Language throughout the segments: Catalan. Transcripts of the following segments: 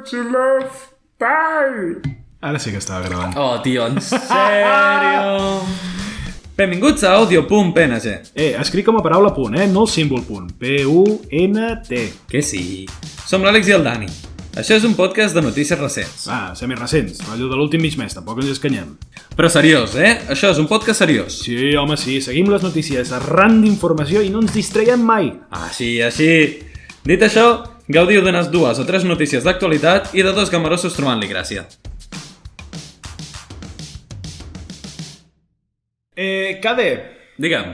much love. Bye. Ara sí que estava gravant. Oh, tio, en sèrio? Benvinguts a audio.png. Escric com a paraula punt, no el símbol punt. P-U-N-T. Que sí. Som l'Àlex i el Dani. Això és un podcast de notícies recents. Semi-recents. Allò de l'últim mig mes, tampoc ens escanyem. Però seriós, Això és un podcast seriós. Sí, home, sí. Seguim les notícies arran d'informació i no ens distraiem mai. Així. Dit això, gaudiu d'unes 2 o 3 notícies d'actualitat i de 2 gamarossos trobant-li gràcia. Cade, Digue'm.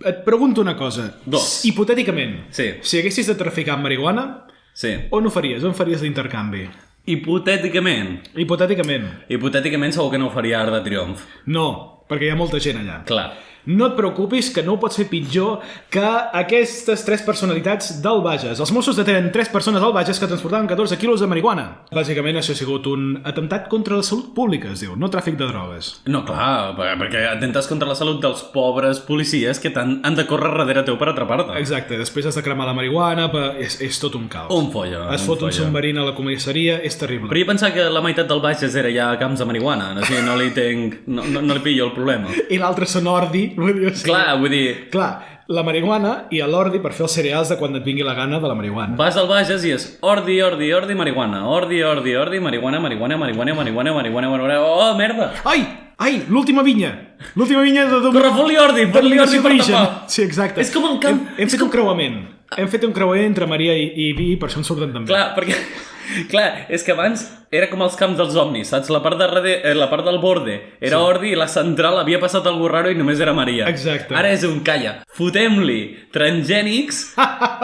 et pregunto una cosa. 2. Hipotèticament, Sí. si haguessis de traficar amb marihuana, Sí. on ho faries? On faries l'intercanvi? Hipotèticament. Hipotèticament segur que no ho faria Arc de Triomf. No, perquè hi ha molta gent allà. Clar. No et preocupis, que no ho pots fer pitjor que aquestes 3 personalitats del Bages. Els Mossos detenen 3 persones al Bages que transportaven 14 quilos de marihuana. Bàsicament això ha sigut un atemptat contra la salut pública, es diu, no tràfic de drogues. No, clar, perquè atentes contra la salut dels pobres policies que han de córrer darrere teu per atrapar-te. Exacte, després has de cremar la marihuana, és tot un caos. Un follo. Es fot un submarín a la comissaria, és terrible. Però jo pensava que la meitat del Bages era ja camps de marihuana, o sigui, no li pillo el problema. I l'altre són ordi, vull dir... Clar, vull dir... Clar, la marihuana i l'ordi per fer els cereals de quan et vingui la gana de la marihuana. Vas al Bages i és ordi, marihuana. Ordi, marihuana. Oh, merda! Ai, l'última vinya! L'última vinya de... Corre, fot-li ordi per tapar. Sí, exacte. És com un camp... Hem fet un creuament. Hem fet un creuament entre Maria i Vi, per això en surten també. Clar, perquè... Clar, és que abans era com els camps dels omnis, saps? La part del borde era ordi i la central havia passat algú raro i només era Maria. Exacte. Ara és un calla. Fotem-li transgènics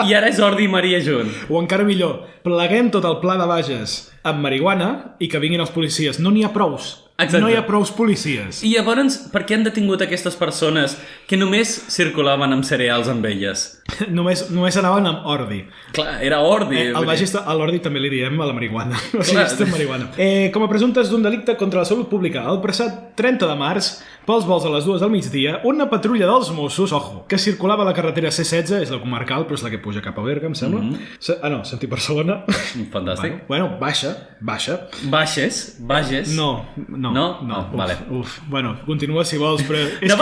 i ara és ordi i Maria junt. O encara millor, pleguem tot el pla de Bages amb marihuana i que vinguin els policies. No n'hi ha prous. Exacte. No hi ha prous policies. I llavors, per què han detingut aquestes persones que només circulaven amb cereals amb elles? Només anaven amb ordi. Clar, era ordi. Al Bages, a l'ordi també li diem a la marihuana. O sigui, és marihuana. Com a presumptes d'un delicte contra la salut pública, el passat 30 de març, pels vols a les 2 del migdia, una patrulla dels Mossos, que circulava a la carretera C16, és la comarcal, però és la que puja cap a Berga, em sembla. No, sentir Barcelona. Fantàstic. Bueno, baixa. Bages? No. Vale. Bueno, continua si vols, però... No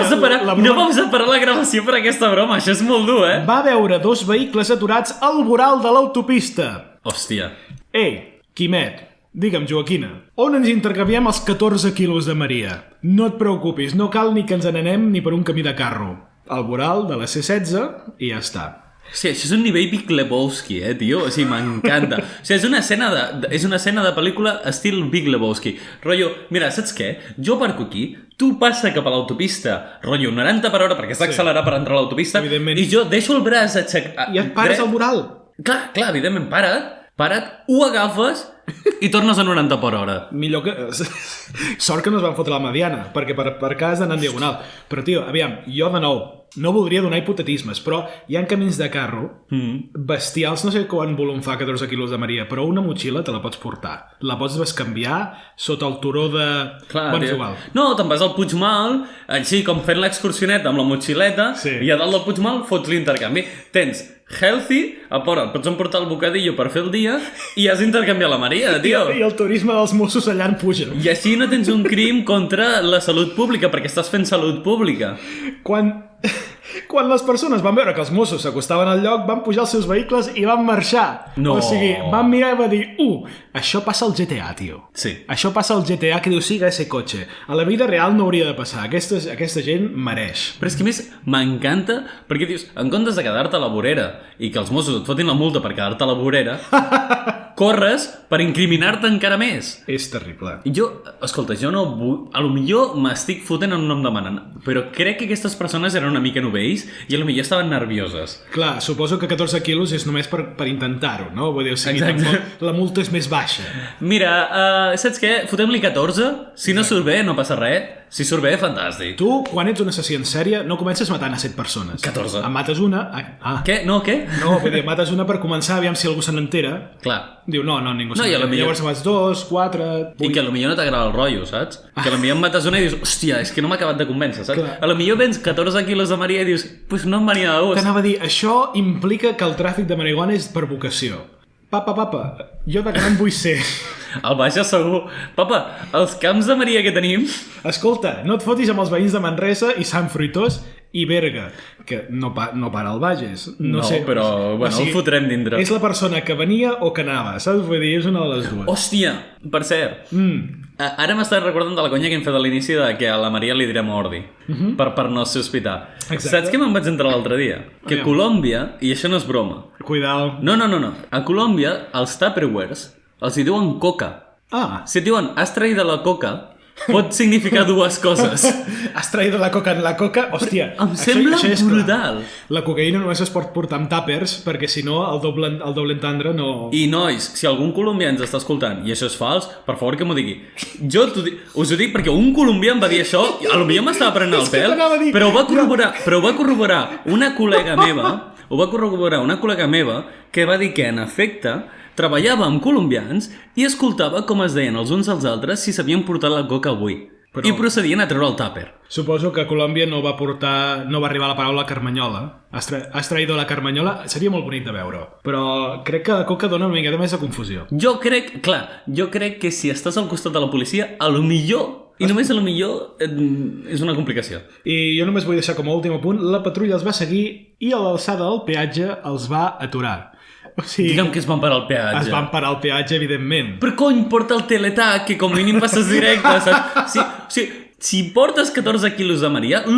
vamos a parar la gravació per aquesta broma, això és molt dur, Va veure 2 vehicles aturats al voral de l'autopista. Hòstia. Ei, Quimet, digue'm, Joaquina, on ens intercanviem els 14 quilos de Maria? No et preocupis, no cal ni que ens n'anem ni per un camí de carro. Al voral de la C16 i ja està. Sí, això és un nivell Big Lebowski, tio. O sigui, m'encanta. O sigui, és una escena de pel·lícula estil Big Lebowski. Rotllo, mira, saps què? Jo aparco aquí, tu passa cap a l'autopista, rotllo, 90 per hora, perquè has d'accelerar per entrar a l'autopista, i jo deixo el braç aixecat... I et pares al voral. Clar, evidentment, para't, ho agafes i tornes a 90 per hora. Millor que... Sort que no es van fotre la mediana, perquè per cas d'anar en diagonal. Però, tio, aviam, jo de nou, no voldria donar hipotetismes, però hi ha camins de carro bestials, no sé quan volum fa 14 quilos de Maria, però una motxilla te la pots portar. La pots bescanviar sota el turó de... Clar, bueno, és igual. No, te'n vas al Puigmal, així com fent l'excursioneta amb la motxileta, i a dalt del Puigmal fots l'intercanvi. Tens healthy, pots emportar el bocadillo per fer el dia i has d'intercanviar la Maria, tio. I el turisme dels Mossos allà en puja. I així no tens un crim contra la salut pública, perquè estàs fent salut pública. Quan les persones van veure que els Mossos s'acostaven al lloc, van pujar els seus vehicles i van marxar. No. O sigui, van mirar i van dir això passa al GTA, tio. Sí. Això passa al GTA, que diu, siga ese cotxe. A la vida real no hauria de passar. Aquesta gent mereix. Però és que més m'encanta, perquè dius, en comptes de quedar-te a la vorera i que els Mossos et fotin la multa per quedar-te a la vorera, corres per incriminar-te encara més. És terrible. I jo, escolta, jo no vull... A lo millor m'estic fotent en un nom demanant, però crec que aquestes persones eren una mica novells i a lo millor estaven nervioses. Clar, suposo que 14 quilos és només per intentar-ho, no? Vull dir, o sigui, la multa és més baixa. Mira, saps què? Fotem-li 14. Si no surt bé, no passa res. Si surt bé, fantàstic. Tu, quan ets un assassí en sèrie, no comences matant a 7 persones. 14. En mates una... Què? No, què? No, vull dir, mates una per començar, aviam si algú se n'entera. Clar. Diu, no, ningú se n'entera. Millor... Llavors vas 2, 4... 8... I que potser no t'agrada el rotllo, saps? Que potser em mates una i dius, hòstia, és que no m'ha acabat de convèncer, saps? Clar. Potser vens 14 quilos de Maria i dius, pues no em venia de gust. T'anava a dir, això implica que el tràfic de marihuana és per vocació. Papa, jo de gran vull ser. El Bages segur. Papa, els camps de Maria que tenim... Escolta, no et fotis amb els veïns de Manresa i Sant Fruitós i Berga, que no para al Bages. No, sé, però bueno, el fotrem dintre. És la persona que venia o que anava, saps? Vull dir, és una de les dues. Hòstia, per cert, ara m'estàs recordant de la conya que hem fet a l'inici de que a la Maria li direm ordi, per no sospitar. Exacte. Saps què me'n vaig entrar l'altre dia? Que a Colòmbia, i això no és broma... Cuidao. No. A Colòmbia, els Tupperwares els hi diuen coca. Si et diuen has traït de la coca, pot significar dues coses. Has traït la coca en la coca? Hòstia, em sembla això és brutal. Clar. La cocaïna només es pot portar amb tàpers, perquè si no el doble entendre no... I nois, si algun colombià ens està escoltant i això és fals, per favor que m'ho digui. Jo us ho dic perquè un colombià em va dir això, i potser m'estava prenent el pèl, però ho va corroborar una col·lega meva, que va dir que en efecte treballava amb colombians i escoltava com es deien els uns als altres si s'havien portat la coca avui. Però... I procedien a treure el tàper. Suposo que a Colòmbia no va arribar la paraula carmanyola. Has traïdo la carmanyola, seria molt bonic de veure. Però crec que la coca dona una miqueta més de confusió. Jo crec que si estàs al costat de la policia, a lo millor, i només a lo millor, és una complicació. I jo només vull deixar com a últim punt, la patrulla els va seguir i a l'alçada del peatge els va aturar. O sigui, digue'm que es van parar al peatge. Es van parar al peatge, evidentment. Però cony, porta el teletac, que com mínim passes directe, saps? Si portes 14 quilos de Maria, el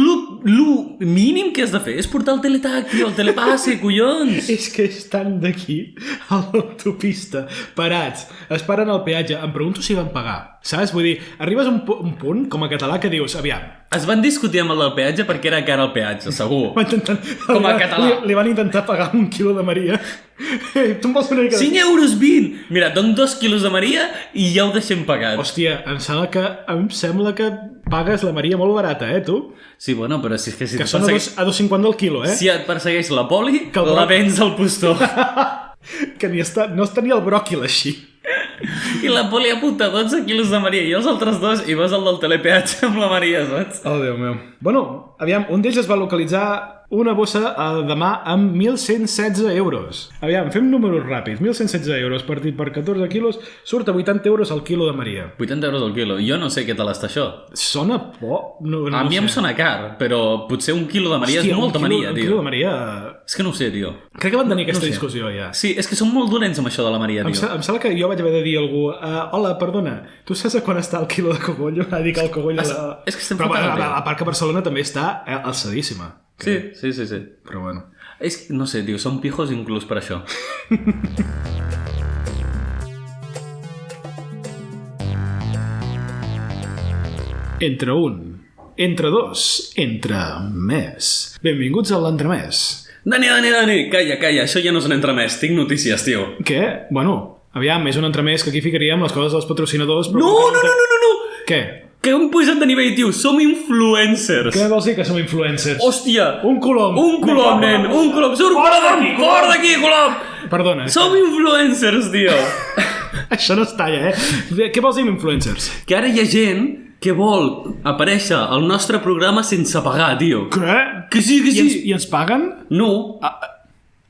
mínim que has de fer és portar el teletac, tio, el telepasse, collons! És que estan d'aquí a l'autopista, parats, es paren al peatge, em pregunto si van pagar, saps? Vull dir, arribes a un punt, com a català, que dius, aviam... Es van discutir amb el del peatge perquè era cara al peatge, segur. Com a català. Li van intentar pagar 1 quilo de Maria. Tu em vols una mica... 5,20 €! Mira, dono 2 quilos de Maria i ja ho deixem pagat. Hòstia, em sembla que pagues la Maria molt barata, tu? Sí, bueno, però si és que... Que són a 2,50 el quilo, Si et persegueix la poli, la vens al postó. Que no es tenia el bròquil així. I la poli apunta 12 quilos de Maria i els altres dos i vas al del telepeatge amb la Maria, saps? Oh, Déu meu. Bueno, aviam, un d'ells es va localitzar una bossa demà amb 1.116 €. Aviam, fem números ràpids. 1.116 € partit per 14 quilos surt a 80 € al quilo de Maria. 80 € al quilo. Jo no sé què tal està això. Sona poc? No a mi em sona car, però potser 1 quilo de Maria és molta Maria, tio. 1 quilo de Maria... És que no ho sé, tio. Crec que van tenir aquesta discussió, ja. Sí, és que són molt dolents amb això de la Maria, tio. Em sembla que jo vaig haver de dir a algú hola, perdona, tu saps a quan està el quilo de cogollo? Va dir que el cogollo... És que estem fotent, a part que Barcelona també està alçadíssima. Sí. Però bueno. És que, no sé, tio, són pijos inclús per això. Entre un, entre dos, entre més. Benvinguts a l'entremès. Dani, calla, això ja no és un entremès, tinc notícies, tio. Què? Bueno, aviam, és un entremés que aquí ficaríem les coses dels patrocinadors... No! Què? Que hem pujat de nivell, tio, som influencers. Què vols dir que som influencers? Hòstia! Un colom, nen, un colom. Surt fora d'aquí, colom! Perdona. Som influencers, tio. Això no es talla, Què vols dir amb influencers? Que ara hi ha gent que vol aparèixer al nostre programa sense pagar, tio. Què? Que sí. I ens paguen? No.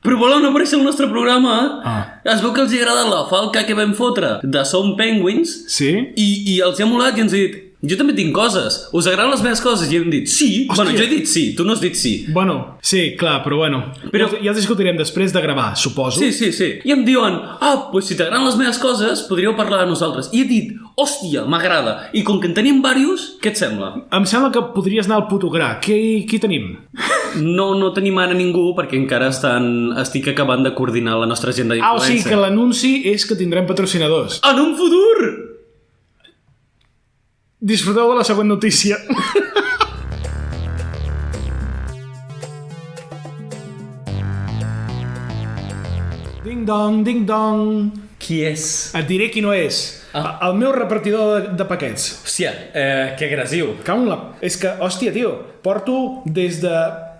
Però volen aparèixer al nostre programa. Es veu que els agrada la falca que vam fotre de Som Penguins. Sí? I els ha molat i ens ha dit... Jo també tinc coses. Us agraden les meves coses? I hem dit sí. Hòstia. Bueno, jo he dit sí. Tu no has dit sí. Bueno, sí, clar, però bueno. Ja els discutirem després de gravar, suposo. Sí. I em diuen, doncs si t'agraden les meves coses, podríeu parlar de nosaltres. I he dit, hòstia, m'agrada. I com que en tenim diversos, què et sembla? Em sembla que podries anar al Putogra. Qui tenim? No tenim ara ningú perquè encara estic acabant de coordinar la nostra agenda d'influencer. O sigui que l'anunci és que tindrem patrocinadors. En un futur! Disfruteu de la següent notícia. Ding dong. Qui és? Et diré qui no és. El meu repartidor de paquets. Hòstia, que agressiu. És que, hòstia, tio, porto des de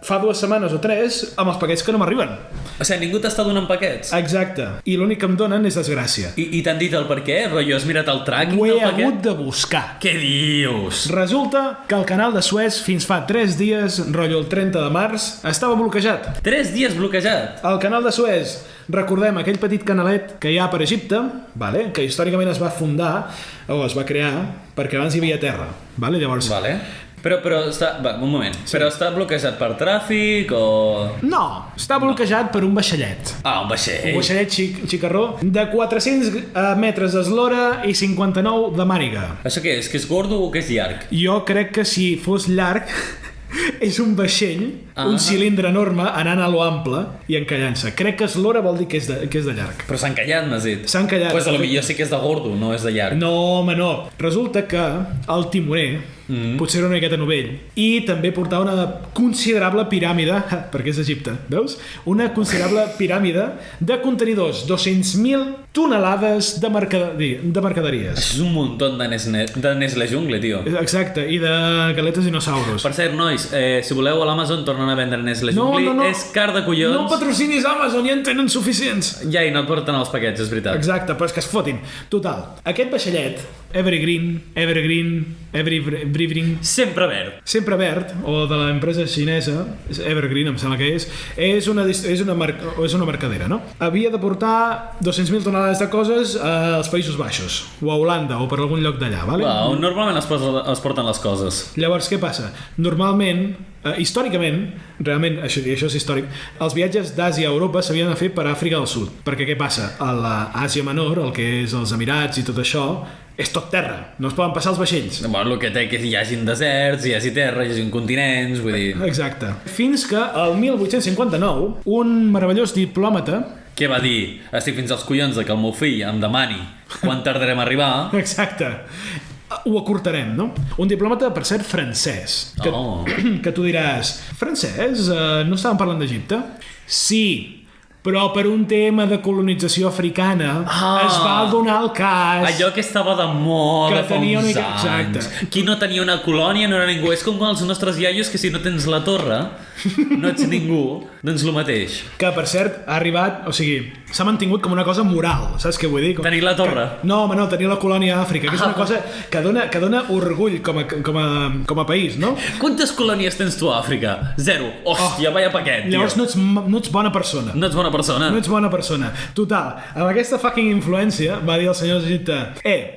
fa 2 setmanes o 3 amb els paquets que no m'arriben. O sigui, ningú t'està donant paquets? Exacte. I l'únic que em donen és desgràcia. I t'han dit el per què? Rotllo, has mirat el tracking del paquet? Ho he hagut de buscar. Què dius? Resulta que el canal de Suez fins fa 3 dies, rotllo el 30 de març, estava bloquejat. 3 dies bloquejat? El canal de Suez. Recordem aquell petit canalet que hi ha per Egipte, vale? Que històricament es va fundar, o es va crear, perquè abans hi havia terra. Vale? Llavors, Vale. Però està... Va, un moment. Sí. Però està bloquejat per tràfic o... no, està bloquejat per un vaixellet. Ah, un vaixell. Un vaixellet xicarró de 400 metres d'eslora i 59 de màniga. Això què és? Que és gordo o que és llarg? Jo crec que si fos llarg és un vaixell, un cilindre enorme anant a lo ample i encallant-se. Crec que eslora vol dir que és de llarg. Però s'ha encallat, m'has dit. S'ha encallat. Pues potser sí que és de gordo, no és de llarg. No, home, no. Resulta que el timoner potser era una miqueta novell i també portava una considerable piràmide, perquè és d'Egipte, veus? Una considerable piràmide de contenidors, 200.000 tonelades de mercaderies. Això és un muntó de Nestlé Jungle, tio. Exacte, i de galetes dinosaurus. Per cert, nois, si voleu a l'Amazon tornen a vendre Nestlé Jungle. No. És car de collons. No patrocinis Amazon, ja en tenen suficients. Ja, i no et porten els paquets, és veritat. Exacte, però és que es fotin. Total, aquest vaixellet, Evergreen, sempre verd. Sempre verd, o de l'empresa xinesa, Evergreen em sembla que és una mercadera, no? Havia de portar 200.000 tonelades de coses als Països Baixos, o a Holanda, o per algun lloc d'allà, vale? On normalment es porten les coses. Llavors, què passa? Normalment, històricament, realment, això és històric, els viatges d'Àsia a Europa s'havien de fer per Àfrica del Sud, perquè què passa? A l'Àsia Menor, el que és els Emirats i tot això, és tot terra, no es poden passar els vaixells. Bueno, el que té que hi hagin deserts, hi hagi terra, hi hagin continents, vull dir... Exacte. Fins que el 1859, un meravellós diplòmata... Què va dir? Estic fins als collons de que el meu fill em demani quan tardarem a arribar. Exacte. Ho acurtarem, no? Un diplòmata, per cert, francès. Que tu diràs, francès? No estàvem parlant d'Egipte? Sí, però per un tema de colonització africana es va donar el cas... Allò que estava de moda fa uns anys. Exacte. Qui no tenia una colònia no era ningú. És com els nostres iaios que si no tens la torre no ets ningú, doncs el mateix. Que, per cert, ha arribat... O sigui, s'ha mantingut com una cosa moral, saps què vull dir? Tenir la torre? No, home, no, tenir la colònia a Àfrica, que és una cosa que dona orgull com a país, no? Quantes colònies tens tu a Àfrica? 0. Hòstia, vaya paquet, tio. Llavors no ets bona persona. No ets bona persona. No ets bona persona. Total, amb aquesta fucking influència va dir el senyor d'Egipte: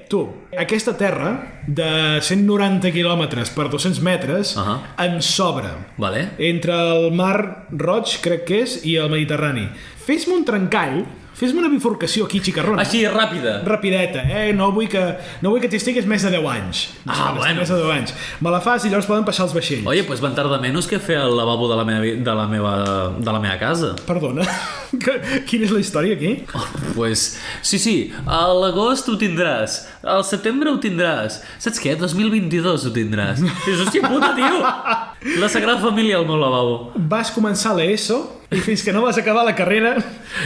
tu, aquesta terra de 190 quilòmetres per 200 metres en sobra. Vale. Entre el Mar Roig, crec que és, i el Mediterrani. Fes-me un trencall, fes-me una bifurcació aquí, xicarrona. Així, ràpida. Rapideta, no vull que t'hi estiguis més de 10 anys. Bueno. Més de 10 anys. Me la fas i llavors poden passar els vaixells. Oye, pues van tardar menys que fer el lavabo de la meva casa. Perdona, quina és la història aquí? Pues, sí, a l'agost ho tindràs, al setembre ho tindràs, saps què? 2022 ho tindràs. Dius, hòstia puta, tio! La Sagrada Família al meu lavabo. Vas començar l'ESO i fins que no vas acabar la carrera...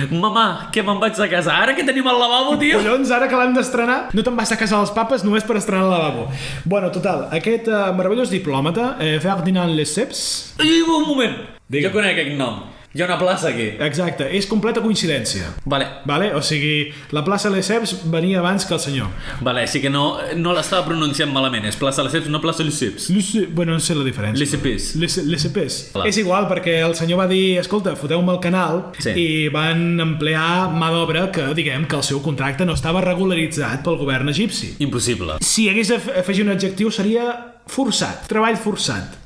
Mamà, que me'n vaig de casa. Ara que tenim el lavabo, tio! Collons, ara que l'han d'estrenar, no te'n vas a casa dels papes només per estrenar el lavabo. Bueno, total, aquest meravellós diplòmata, Ferdinand Lesseps... Un moment! Jo conec aquest nom. Hi ha una plaça aquí. Exacte, és completa coincidència. Vale? O sigui, la plaça Lesseps venia abans que el senyor. Vale, sí que no l'estava pronunciant malament. És plaça Lesseps, no plaça Lesseps. Bueno, no sé la diferència. Lesseps. És igual, perquè el senyor va dir, escolta, foteu-me el canal, i van emplear mà d'obra que, diguem, que el seu contracte no estava regularitzat pel govern egipci. Impossible. Si hagués d'afegir un adjectiu seria forçat, treball forçat.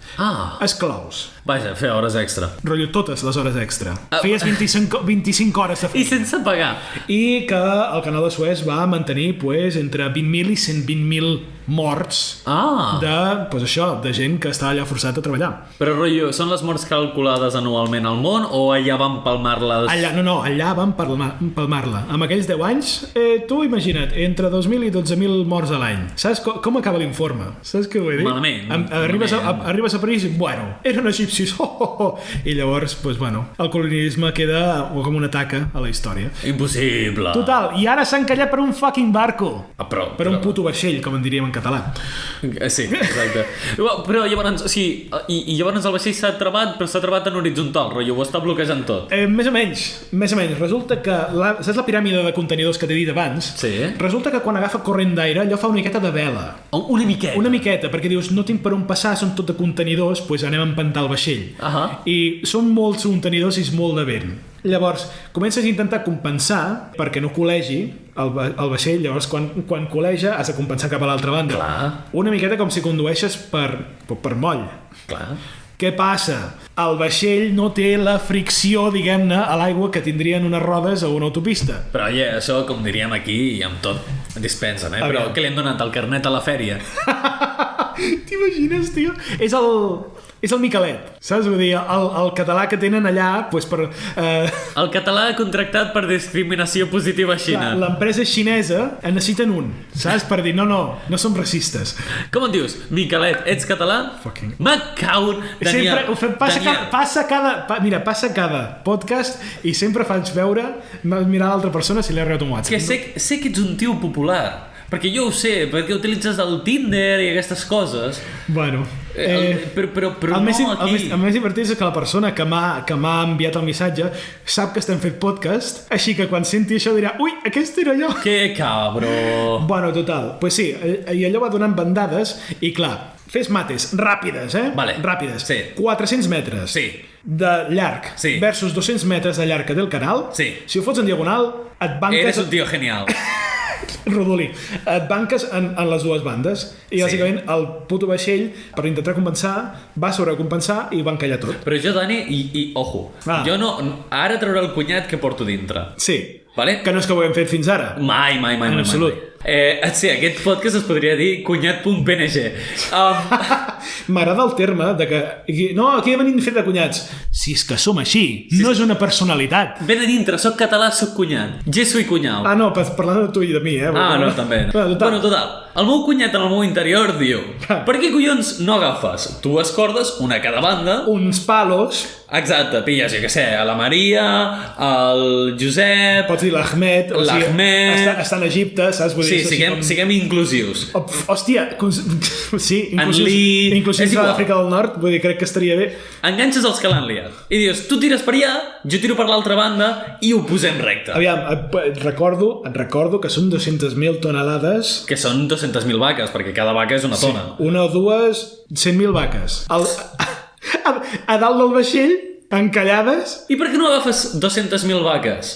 Esclaus. Vaja, fer hores extra. Rotllo, totes les hores extra. Feies 25 hores de feina. I sense pagar. I que el canal de Suez va mantenir entre 20.000 i 120.000 morts de gent que estava allà forçat a treballar. Però, rotllo, són les morts calculades anualment al món o allà van palmar-les? Allà van palmar-la. Amb aquells 10 anys, tu imagina't, entre 2.000 i 12.000 morts a l'any. Saps com acaba l'informe? Saps què vull dir? Malament. Arribes a París i, eren egipcis. I llavors, el colonialisme queda com una taca a la història. Impossible. Total, i ara s'han callat per un fucking barco. Per un puto vaixell, com en diríem en català. Sí, exacte. Però llavors, i llavors el vaixell s'ha travat, però s'ha travat en horitzontal, rotllo, ho està bloquejant tot. Més o menys. Resulta que, saps la piràmide de contenidors que t'he dit abans? Sí. Resulta que quan agafa corrent d'aire, allò fa una miqueta de vela. Una miqueta? Una miqueta, perquè dius, no tinc per on passar, són tot de contenidors, doncs anem a empantar el vaixell. I són molts contenidors i és molt de vent. Llavors, comences a intentar compensar perquè no col·legi el vaixell, llavors quan col·leja has de compensar cap a l'altra banda. Clar. Una miqueta com si condueixes per moll. Clar. Què passa? El vaixell no té la fricció, diguem-ne, a l'aigua que tindrien unes rodes a una autopista. Però, oye, això, com diríem aquí, i amb tot, dispensen, Però què li han donat, el carnet a la fèria? T'imagines, tio? És el Miquelet, saps? Vull dir, el català que tenen allà, doncs per... El català contractat per discriminació positiva a Xina. L'empresa xinesa en necessiten un, saps? Per dir, no som racistes. Com et dius? Miquelet, ets català? Fucking... M'acau, Daniel. Passa cada podcast i sempre faig veure, mirar l'altra persona si li ha arribat un WhatsApp. Que sé que ets un tio popular. Perquè jo ho sé, perquè utilitzes el Tinder i aquestes coses. Bueno... però el no aquí. El més divertit és que la persona que m'ha enviat el missatge sap que estem fent podcast, així que quan senti això dirà ui, aquest era jo. Que cabro. Bueno, total, pues sí, i allò va donant bandades i clar, fes mates ràpides, Vale. Ràpides. Sí. 400 metres Sí. de llarg versus 200 metres de llarg que té el canal. Sí. Si ho fots en diagonal, et banques... Eres un tio genial. Rodolí, et banques en les dues bandes i bàsicament el puto vaixell per intentar compensar va sobrecompensar i va encallar tot. Però jo, Dani, i ojo, jo no... Ara trauré el cunyat que porto dintre. Sí, vale? Que no és que ho hem fet fins ara. Mai. En absolut. Sí, aquest podcast es podria dir cunyat.png. M'agrada el terme de que... No, aquí venim fet de cunyats. Si és que som així, no és una personalitat. Ben a dintre, soc català, soc cunyat. Je soy cunyau. Ah, no, parlant de tu i de mi, no, també. Bueno, total. El meu cunyat en el meu interior diu per què collons no agafes dues cordes, una a cada banda, uns palos... Exacte, pilles, jo què sé, a la Maria, al Josep... Pots dir l'Ahmed, o sigui, està en Egipte, saps? Vull dir, siguem inclusius. Hòstia, sí, inclusius a l'Àfrica del Nord, vull dir, crec que estaria bé. Enganxes els que l'han liat. I dius, tu tires per allà, jo tiro per l'altra banda i ho posem recte. Aviam, et recordo que són 200.000 tonelades... Que són 200.000 vaques, perquè cada vaca és una tona. Una o dues, 100.000 vaques. A dalt del vaixell, encallades... I per què no agafes 200.000 vaques?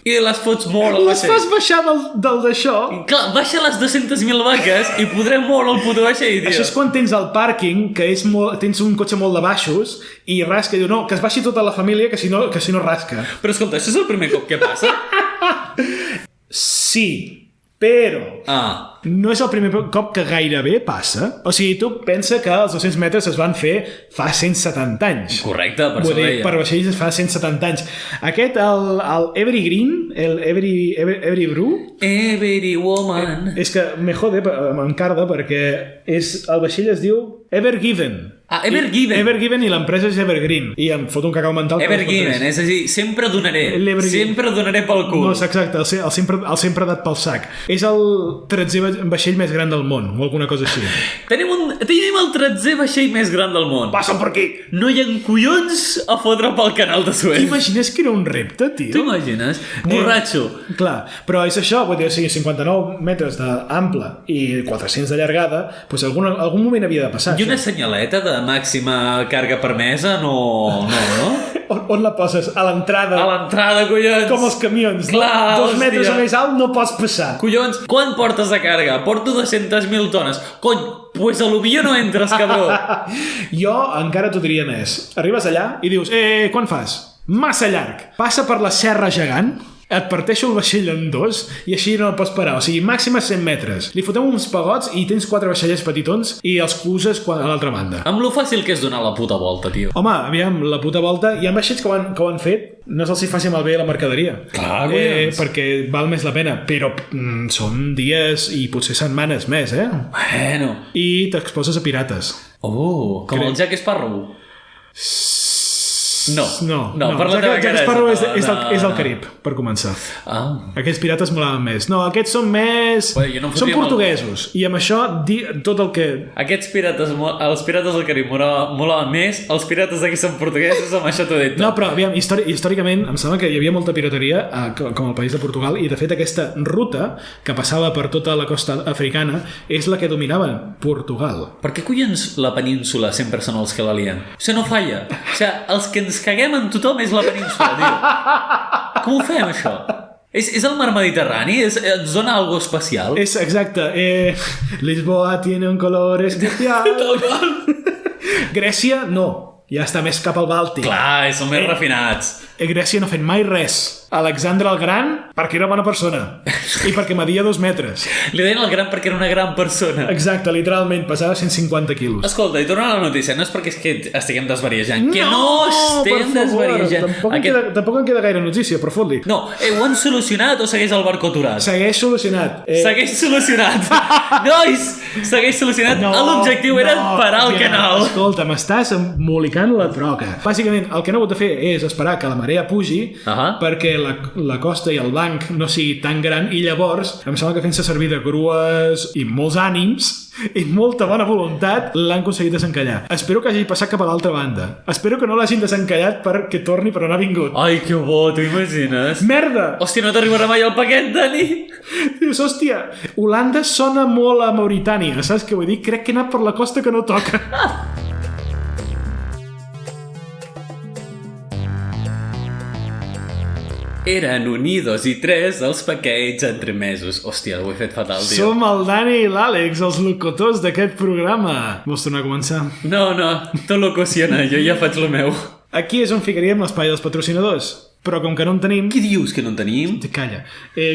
I les fots molt al vaixell? Les fas baixar del d'això... Clar, baixa les 200.000 vaques i podrem moure el puto vaixell, tio. Això és quan tens el pàrquing, que és tens un cotxe molt de baixos, i rasca i diu, no, que es baixi tota la família, que si no rasca. Però escolta, això és el primer cop que passa? Sí, però... no és el primer cop que gairebé passa. O sigui, tu pensa que els 200 metres es van fer fa 170 anys. Correcte, per això deia. Per vaixells es fa 170 anys. Aquest, el Every Green, el Every Brew... Every Woman... És que me jode, m'encarda, perquè el vaixell es diu Evergiven. Evergiven. Evergiven i l'empresa és Evergreen. I em fot un cacau mental. Evergiven, és a dir, sempre donaré. Sempre donaré pel cul. No, exacte, el sempre dat pel sac. És el 13è vaixell més gran del món, o alguna cosa així. Tenim el 13è vaixell més gran del món. Passa per aquí. No hi ha collons a fotre pel canal de Suez. T'imagines que era un repte, tio? T'imagines? Borratxo. Clar, però és això, vull dir, o sigui, 59 metres d'ample i 400 de llargada, doncs algun moment havia de passar. I una senyaleta de màxima càrrega permesa, no? On la poses? A l'entrada. A l'entrada, collons. Com els camions. Clar, 2 metres o més alt no pots passar. Collons, quan portes de càrrega? Porto 200.000 tones. Cony, pues a l'Ovió no entres, cabró. Jo encara t'ho diria més. Arribes allà i dius, quan fas? Massa llarg. Passa per la serra gegant, et parteixo el vaixell en dos i així no el pots parar. O sigui, màxim a 100 metres. Li fotem uns pagots i tens 4 vaixellers petitons i els cruces a l'altra banda. Amb lo fàcil que és donar la puta volta, tio. Home, aviam, la puta volta... Hi ha vaixells que ho han fet, no se'ls faci malbé la mercaderia. Clar, perquè val més la pena, però són dies i potser setmanes més, Bueno. I t'exposes a pirates. Com el Jack Sparrow. No, per la teva Jack Sparrow és el Carib, per començar. Aquests pirates molaven més. No, aquests són més... Són portuguesos. I amb això tot el que... Els pirates del Carib molaven més, els pirates d'aquí són portuguesos, amb això t'ho he dit tot. No, però aviam, històricament em sembla que hi havia molta pirateria com al país de Portugal, i de fet aquesta ruta que passava per tota la costa africana és la que dominava Portugal. Per què collons la península sempre són els que la lien? Això no falla. O sigui, els que ens ens caguem en tothom és la península, tio. Com ho fem, això? És el mar Mediterrani? Et dona algo especial? És exacte. Lisboa tiene un color especial. Grècia, no. Ja està més cap al Bàltic. Clar, són més refinats. Grècia no ha fet mai res. Alexandre el Gran, perquè era bona persona. I perquè media 2 metres. Li deien el Gran perquè era una gran persona. Exacte, literalment, pesava 150 quilos. Escolta, i tornant a la notícia, no és perquè estiguem desvariejant. Que no estem desvariejant. Tampoc en queda gaire notícia, però fot-li. No, ho han solucionat o segueix el barco aturat? Segueix solucionat. Segueix solucionat. Nois, segueix solucionat. L'objectiu era parar el canal. Escolta, m'estàs embolicant la troca. Bàsicament, el que no he hagut de fer és esperar que la marea pugi perquè la costa i el banc no sigui tan gran i llavors em sembla que fent-se servir de grues i molts ànims i molta bona voluntat l'han aconseguit desencallar. Espero que hagi passat cap a l'altra banda. Espero que no l'hagin desencallat perquè torni per on ha vingut. Ai, que bo, t'ho imagines? Merda! Hòstia, no t'arribarà mai el paquet, Dani? Dius, hòstia, Holanda sona molt a Mauritània, saps què vull dir? Crec que he anat per la costa que no toca. Eren unidos i 3 els paquets entre mesos. Hòstia, ho he fet fatal, tio. Som el Dani i l'Àlex, els locutors d'aquest programa. Vols tornar a començar? No, tu locociona, jo ja faig lo meu. Aquí és on ficaríem l'espai dels patrocinadors. Però com que no en tenim... Què dius, que no en tenim? Calla.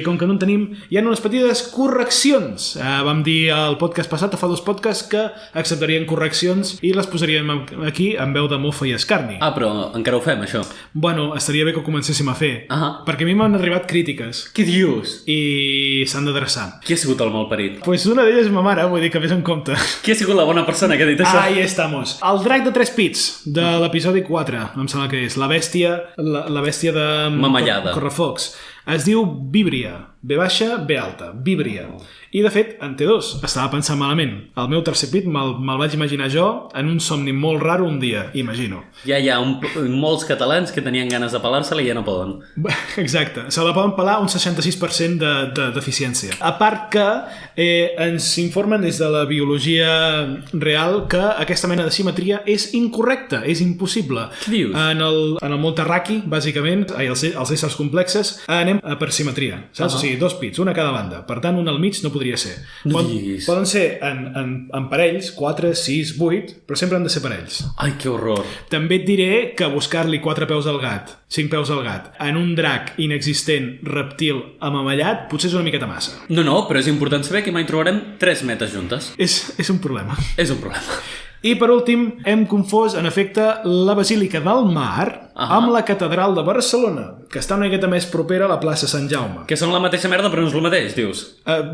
Com que no en tenim, hi ha unes petites correccions. Vam dir al podcast passat, fa 2 podcasts, que acceptarien correccions i les posaríem aquí en veu de mofa i escarni. Però encara ho fem, això? Bueno, estaria bé que ho comencéssim a fer. Perquè a mi m'han arribat crítiques. Què dius? I s'han d'adreçar. Qui ha sigut el malparit? Pues una d'elles és ma mare, vull dir que vés en compte. Qui ha sigut la bona persona que ha dit això? Ahí estamos. El drac de 3 pits, de l'episodi 4, em sembla que és. La bèstia de mamallada. Correfocs. Es diu Víbria. B baixa, B alta. Víbria. I, de fet, en té 2. Estava pensant malament. El meu tercer pit me'l vaig imaginar jo en un somni molt raro un dia, imagino. Ja hi ha molts catalans que tenien ganes de pelar-se-la i ja no poden. Exacte. Se la poden pelar un 66% d'eficiència. A part que ens informen des de la biologia real que aquesta mena de simetria és incorrecta, és impossible. Què dius? En el món terraqui, bàsicament, els éssers complexes, anem per simetria, saps? O sigui, 2 pits, una a cada banda. Per tant, un al mig no podria ser. Poden ser en parells, 4, 6, 8, però sempre han de ser parells. Ai, que horror. També et diré que buscar-li 4 peus al gat, 5 peus al gat, en un drac inexistent reptil amamellat, potser és una miqueta massa. No, però és important saber que mai trobarem 3 metes juntes. És un problema. És un problema. I per últim, hem confós, en efecte, la Basílica del Mar amb la Catedral de Barcelona, que està una miqueta més propera a la plaça Sant Jaume. Que són la mateixa merda, però no és el mateix, dius?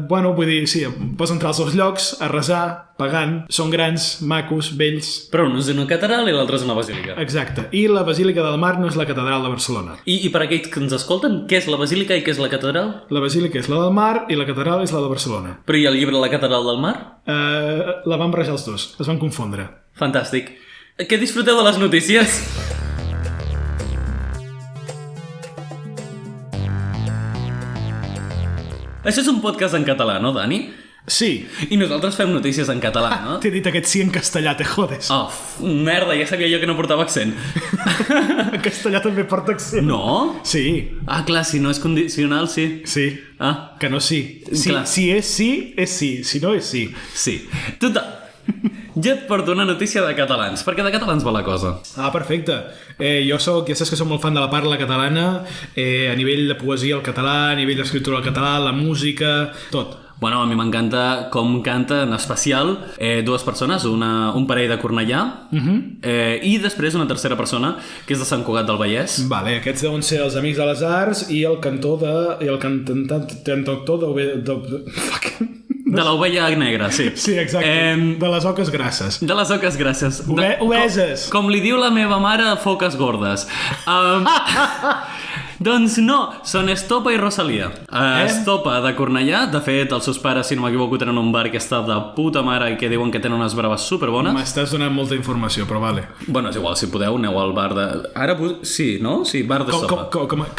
Bueno, vull dir, sí, pots entrar als 2 llocs, a resar, pagant, són grans, macos, vells... Però un és una catedral i l'altre és una basílica. Exacte, i la Basílica del Mar no és la Catedral de Barcelona. I per aquells que ens escolten, què és la basílica i què és la catedral? La basílica és la del Mar i la catedral és la de Barcelona. Però i el llibre La Catedral del Mar? La van barrejar els 2, es van confondre. Fantàstic. Que disfruteu de les notícies. Això és un podcast en català, no, Dani? Sí. I nosaltres fem notícies en català, no? T'he dit aquest sí en castellà, te jodes. Oh, merda, ja sabia jo que no portava accent. En castellà també porta accent. No? Sí. Clar, si no és condicional, sí. Sí. Que no sí. Si és sí, és sí. Si no, és sí. Sí. Total. Jo et porto una notícia de catalans, perquè de catalans va la cosa. Perfecte. Ja saps que soc molt fan de la parla catalana, a nivell de poesia al català, a nivell d'escriptura al català, la música, tot. Bueno, a mi m'encanta com canta en especial 2 persones, un parell de Cornellà i després una tercera persona que és de Sant Cugat del Vallès. Vale, aquests deuen ser els Amics de les Arts i el cantautor de l'ovella negra, sí. Sí, exacte. De les oques grasses. De les oques grasses. Obeses. Com li diu la meva mare, foques gordes. Doncs no, són Estopa i Rosalia. Estopa de Cornellà, de fet els seus pares, si no m'equivoco, tenen un bar que està de puta mare i que diuen que tenen unes braves superbones. M'estàs donant molta informació, però vale. Bueno, és igual, si podeu, aneu al bar de... Ara, sí, no? Sí, bar d'Estopa.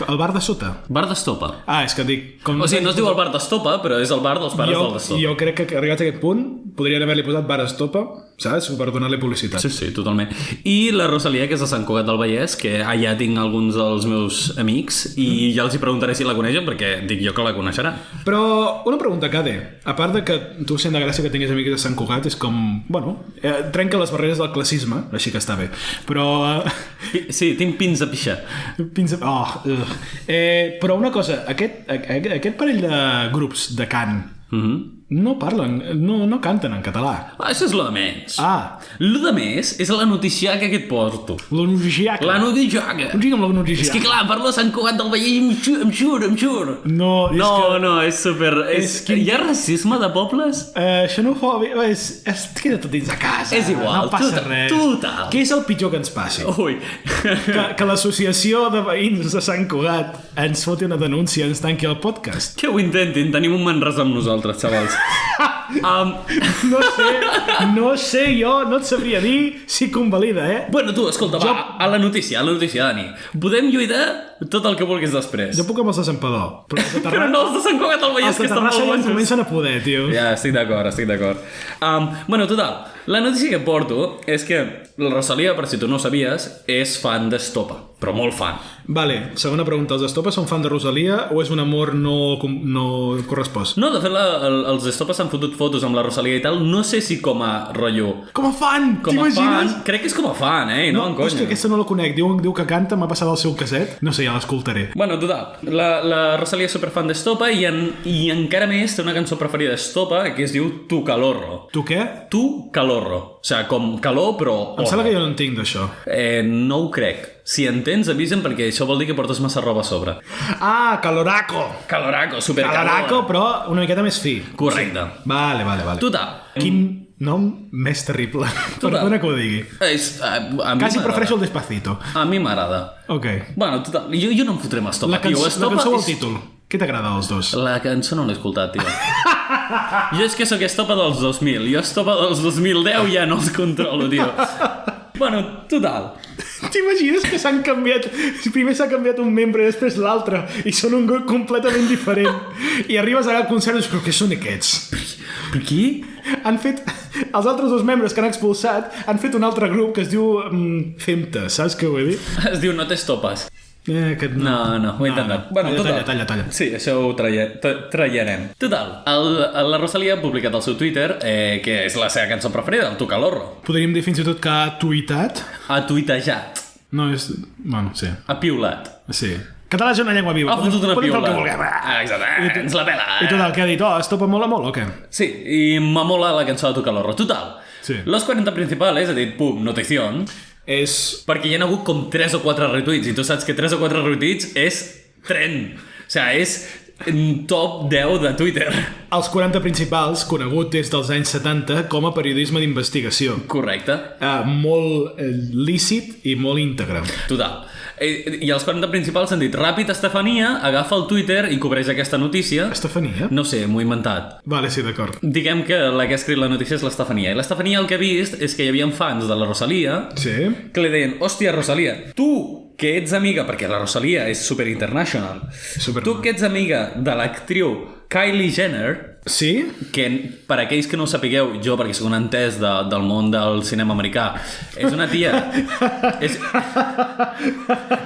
El bar de sota? Bar d'Estopa. És que dic... O sigui, no es diu el bar d'Estopa, però és el bar dels pares del d'Estopa. Jo crec que arribats a aquest punt podrien haver-li posat bar estopa, saps? Per donar-li publicitat. Sí, totalment. I la Rosalia, que és de Sant Cugat del Vallès, que allà tinc alguns dels meus amics i ja els hi preguntaré si la coneixen, perquè dic jo que la coneixeran. Però una pregunta, Cade. A part de que tu sent de gràcia que tinguis amics de Sant Cugat, és com, bueno, trenca les barreres del classisme, així que està bé. Però... Sí, tinc pins a pixar. Però una cosa, aquest parell de grups de cant no parlen, no canten en català. Això és lo de menys. Lo de més és la noticiaca que et porto. La noticiaca? La noticiaca. Digue'm la noticiaca. És que clar, parlo de Sant Cugat del Vallès i em xur. No, és super... Hi ha racisme de pobles? Xenofòbia, queda tot dins de casa. És igual, no passa res. Total. Què és el pitjor que ens passi? Ui. Que l'associació de veïns de Sant Cugat ens foti una denúncia i ens tanqui el podcast. Que ho intentin, tenim un Manresa amb nosaltres, xavals. No sé, jo no et sabria dir si convalida, Bueno, tu, escolta, va, a la notícia, Dani. Podem lluitar tot el que vulguis després. Jo puc amb els de Sant Padó. Però no els de Sant Cugat del Vallès, que estan molt bons. Comencen a poder, tio. Ja, estic d'acord. Bueno, total, la notícia que porto és que la Rosalia, per si tu no ho sabies, és fan d'Estopa, però molt fan. Vale, segona pregunta, els d'Estopa són fan de Rosalia o és un amor no correspost? No, de fet, els d'Estopa s'han fotut fotos amb la Rosalia i tal, no sé si com a rotllo... Com a fan, t'imagines? Crec que és com a fan, no en conya. Hòstia, aquesta no la conec, diu que canta, m'ha passat el seu casset, no sé, ja l'escoltaré. Bueno, total, la Rosalia és superfan d'Estopa i encara més té una cançó preferida d'Estopa que es diu Tu Calorro. Tu què? Tu Calorro, o sigui, com calor però... Em sembla que jo no entenc d'això. No ho crec. Si entens, avisa'm, perquè això vol dir que portes massa roba a sobre. Caloraco, supercalor. Caloraco, però una miqueta més fi. Correcte. Vale. Total. Quin nom més terrible. Perdona que ho digui. Quasi prefereixo el Despacito. A mi m'agrada. Ok. Bueno, total, jo no em fotré amb Estopa, tio. La cançó o el títol? Què t'agrada dels dos? La cançó no l'he escoltat, tio. Jo és que sóc Estopa dels 2000. Jo Estopa dels 2010 ja no els controlo, tio. Bueno, total. T'imagines que s'han canviat... Primer s'ha canviat un membre i després l'altre i són un grup completament diferent. I arribes a al concert i dius, però què són aquests? Per qui? Han fet... Els altres dos membres que han expulsat han fet un altre grup que es diu Femta, saps què vull dir? Es diu No t'estopes. No, ho he intentat. Bueno, talla. Sí, això ho traiem. Total, la Rosalia ha publicat al seu Twitter, que és la seva cançó preferida, el Tu Calorro. Podríem dir fins i tot que ha tuitat? Ha tuitejat. No, és... Bueno, sí. Ha piulat. Sí. Català és una llengua viva. Ha fotut una piula. Exacte. Ens la pela. I total, què ha dit? Estopa mola molt o què? Sí, i m'amola la cançó de Tu Calorro. Total. Sí. Los 40 principales, ha dit, pum, notición. És... Perquè hi ha hagut com 3 o 4 retuits, i tu saps que 3 o 4 retuits és trend. O sigui, és top 10 de Twitter. Els 40 principals, conegut des dels anys 70 com a periodisme d'investigació. Correcte. Molt lícit i molt íntegre. Total. I els 40 principals han dit ràpid, Estefania, agafa el Twitter i cobreix aquesta notícia. Estefania? No sé, m'ho he inventat. Vale, sí, d'acord. Diguem que la que ha escrit la notícia és l'Estefania. I l'Estefania el que ha vist és que hi havia fans de la Rosalia que li deien, hòstia, Rosalia, tu que ets amiga, perquè la Rosalia és super international, tu que ets amiga de l'actriu Kylie Jenner, sí? Que per aquells que no ho sapigueu, jo perquè soc un entès del món del cinema americà, és una tia...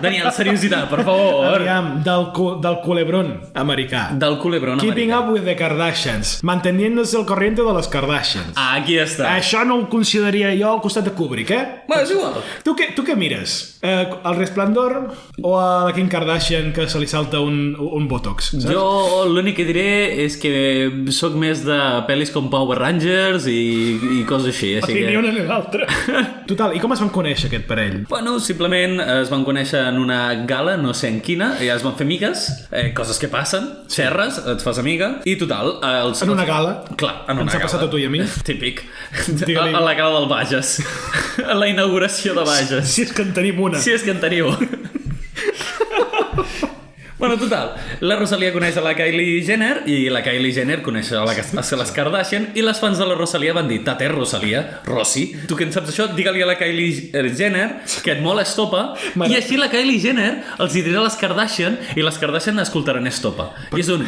Daniel, seriositat, per favor. Aviam, del culebrón americà. Del culebrón americà. Keeping up with the Kardashians. Manteniéndose al corriente de les Kardashians. Aquí està. Això no ho consideraria jo al costat de Kubrick, Bueno, és igual. Tu què mires? El Resplendor o a la Kim Kardashian que se li salta un botox? Saps? Jo l'únic que diré és que sóc més de pel·lis com Power Rangers i coses així. O sigui, ni una ni l'altra. Total, i com es van conèixer aquest parell? Bueno, simplement es van conèixer en una gala, no sé en quina, i ja es van fer amigues, coses que passen, xerres, et fas amiga, i total... En una gala? Clar, en una gala. Ens ha passat a tu i a mi? Típic. A la gala del Bages. A la inauguració de Bages. Si és que en tenim una. Si és que en teniu. Bueno, total, la Rosalia coneix a la Kylie Jenner i la Kylie Jenner coneix a les Kardashian i les fans de la Rosalia van dir, tate, Rosalia, Rossi, tu que en saps això, digue-li a la Kylie Jenner que et mola Estopa i així la Kylie Jenner els hi dirà a les Kardashian i les Kardashian escoltaran Estopa. I és un...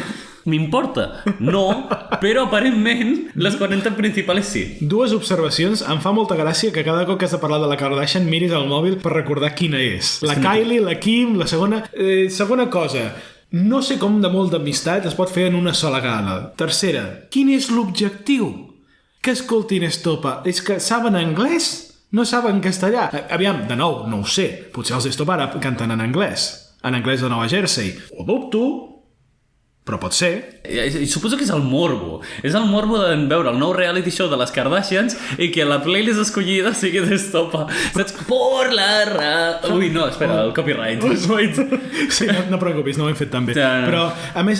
M'importa? No, però aparentment les 40 principals sí. Dues observacions. Em fa molta gràcia que cada cop que has de parlar de la Kardashian miris el mòbil per recordar quina és. La Kylie, la Kim, la segona... segona cosa, no sé com de molt d'amistat es pot fer en una sola gala. Tercera, quin és l'objectiu? Que escoltin Estopa? És que saben anglès? No saben castellà? Aviam, de nou, no ho sé. Potser els Estopa ara canten en anglès de Nova Jersey. Ho dubto, però pot ser. I suposo que és el morbo. És el morbo de veure el nou reality show de les Kardashians i que la playlist escollida sigui d'Estopa. Saps? Por la Ui, no, espera, el copyright. Sí, no preocupis, no ho hem fet tan bé. Ja, no. Però, a més,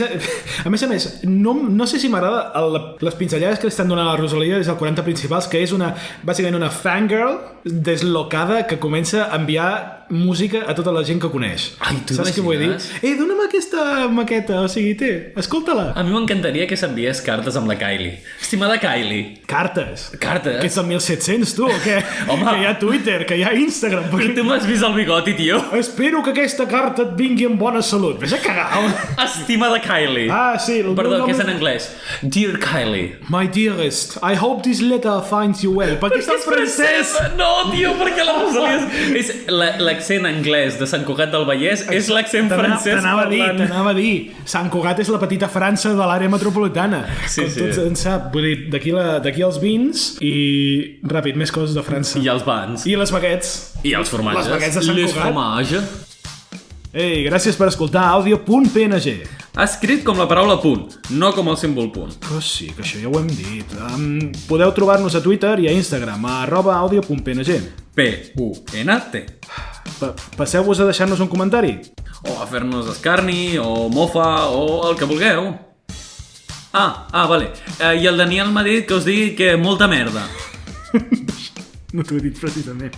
no sé si m'agrada les pinzellades que li estan donant a la Rosalia des del 40 principals, que és bàsicament una fangirl deslocada que comença a enviar música a tota la gent que coneix. Ai, tu saps què vull dir? Dona'm aquesta maqueta, o sigui, escolta-la. A mi m'encantaria que s'enviés cartes amb la Kylie. Estimada Kylie. Cartes? Cartes? Que ets del 1700, tu, o què? Home. Que hi ha Twitter, que hi ha Instagram. Però tu m'has vist el bigoti, tio. Espero que aquesta carta et vingui en bona salut. Vés a cagar. Estimada Kylie. Sí. Perdó, que és en anglès. Dear Kylie. My dearest, I hope this letter finds you well. Perquè és francès. No, tio, perquè la Rosalia és l'accent anglès de Sant Cugat del Vallès és l'accent francès parlant. T'anava a dir. Sant Cugat és la petita França de l'àrea metropolitana. Sí, com tots en sap. Vull dir, d'aquí els vins i... Ràpid, més coses de França. I els vans. I les baguettes. I els formatges. Les baguettes de Sant Les Cugat. fromages. Ei, gràcies per escoltar audio.png. Escrit com la paraula punt, no com el símbol punt. Que sí, que això ja ho hem dit. Podeu trobar-nos a Twitter i a Instagram, a @audio.png. P-U-N-T. Passeu-vos a deixar-nos un comentari. O a fer-nos escarni, o mofa, o el que vulgueu. Vale. I el Daniel m'ha dit que us digui que molta merda. No t'ho he dit precisament.